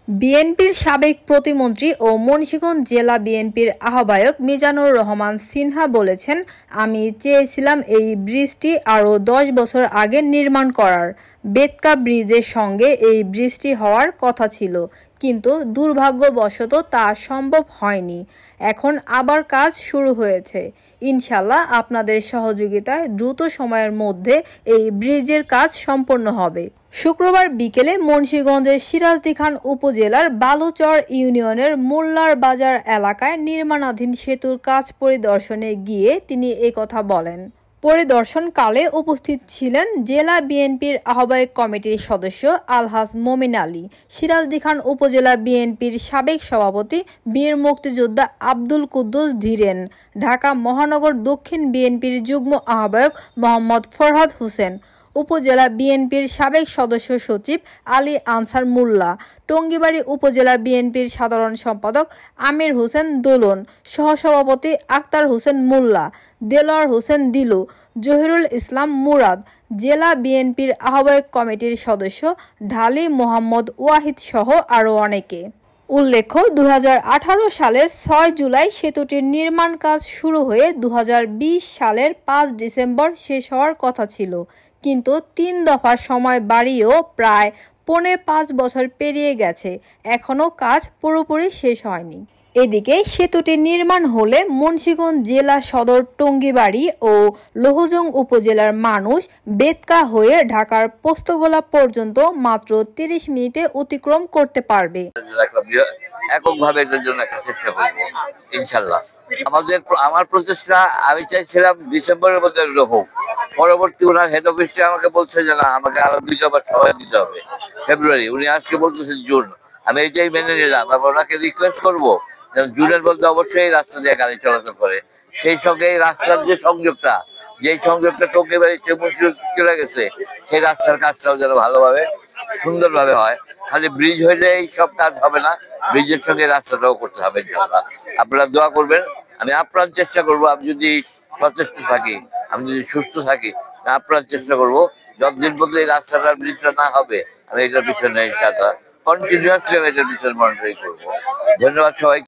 বিএনপির সাবেক প্রতিমন্ত্রী ও মুন্সিগঞ্জ জেলা বিএনপির আহ্বায়ক মিজানুর রহমান সিনহা বলেছেন, আমি চেয়েছিলাম এই ব্রিজটি আরও ১০ বছর আগে নির্মাণ করার। বেতকা ব্রিজের সঙ্গে এই ব্রিজটি হওয়ার কথা ছিল, কিন্তু দুর্ভাগ্যবশত তা সম্ভব হয়নি। এখন আবার কাজ শুরু হয়েছে। ইনশাল্লাহ আপনাদের সহযোগিতায় দ্রুত সময়ের মধ্যে এই ব্রিজের কাজ সম্পন্ন হবে। শুক্রবার বিকেলে মুন্সিগঞ্জের সিরাজদিখান উপজেলার বালুচর ইউনিয়নের মোল্লার বাজার এলাকায় নির্মাণাধীন সেতুর কাজ পরিদর্শনে গিয়ে তিনি একথা বলেন। পরিদর্শনকালে উপস্থিত ছিলেন জেলা বিএনপির আহ্বায়ক কমিটির সদস্য আলহাজ মমিন আলী, সিরাজদিখান উপজেলা বিএনপির সাবেক সভাপতি বীর মুক্তিযোদ্ধা আব্দুল কুদ্দুস ধীরেন, ঢাকা মহানগর দক্ষিণ বিএনপির যুগ্ম আহ্বায়ক মোহাম্মদ ফরহাদ হোসেন, উপজেলা বিএনপির সাবেক সদস্য সচিব আলী আনসার মোল্লা, টঙ্গীবাড়ি উপজেলা বিএনপির সাধারণ সম্পাদক আমির হোসেন দোলন, সহসভাপতি আক্তার হোসেন মোল্লা, দেলোয়ার হোসেন দিলু, জহিরুল ইসলাম মুরাদ, জেলা বিএনপির আহ্বায়ক কমিটির সদস্য ঢালি মোহাম্মদ ওয়াহিদ সহ আরও অনেকে। উল্লেখ্য, ২০১৮ সালের ৬ জুলাই সেতুটির নির্মাণ কাজ শুরু হয়ে ২০২০ সালের ৫ ডিসেম্বর শেষ হওয়ার কথা ছিল, কিন্তু ৩ দফা সময় বাড়িয়েও প্রায় ৫.৫ বছর পেরিয়ে গেছে, এখনও কাজ পুরোপুরি শেষ হয়নি। এদিকে সেতুটি নির্মাণ হলে মুন্সিগঞ্জ জেলা সদর টঙ্গীবাড়ি ও লৌহজং উপজেলার মানুষ বেতকা হয়ে ঢাকার পোস্তগোলা পর্যন্ত মাত্র ৩০ মিনিটে অতিক্রম করতে পারবে। এককভাবে এটার জন্য একটা চেষ্টা করবো ইনশাল্লাহ। আমার প্রচেষ্টা, আমি চাইছিলাম ডিসেম্বরের মধ্যে হোক। পরবর্তী ওনার হেড অফিসটি আমাকে বলছে যে না, আমাকে আরো ২ বার সময় দিতে হবে, ফেব্রুয়ারি। উনি আজকে বলতেছেন জুন। আমি এটাই মেনে নিলাম। আমি ওনাকে রিকোয়েস্ট করবো জুনের মধ্যে অবশ্যই রাস্তা দিয়ে গাড়ি চলাচল করে। সেই সঙ্গে এই রাস্তার যে সংযোগটা, টঙ্গীবাড়ি চলে গেছে, সেই রাস্তার কাজটাও যেন ভালোভাবে সুন্দরভাবে হয়। খালি ব্রিজ হইলে এই সব কাজ হবে না, ব্রিজের সঙ্গে রাস্তাটাও করতে হবে ইনশাআল্লাহ। আপনারা দোয়া করবেন। আমি আপ্রাণ চেষ্টা করবো, আমি যদি সচেষ্ট থাকি, আমি যদি সুস্থ থাকি, আপ্রাণ চেষ্টা করবো যতদিন পর্যন্ত এই রাস্তাটার ব্রিজটা না হবে, আমি এটার পিছনে ইনশাআল্লাহ কন্টিনিউয়াসলি এটার পিছনে মনিটরিং করবো। ধন্যবাদ সবাই।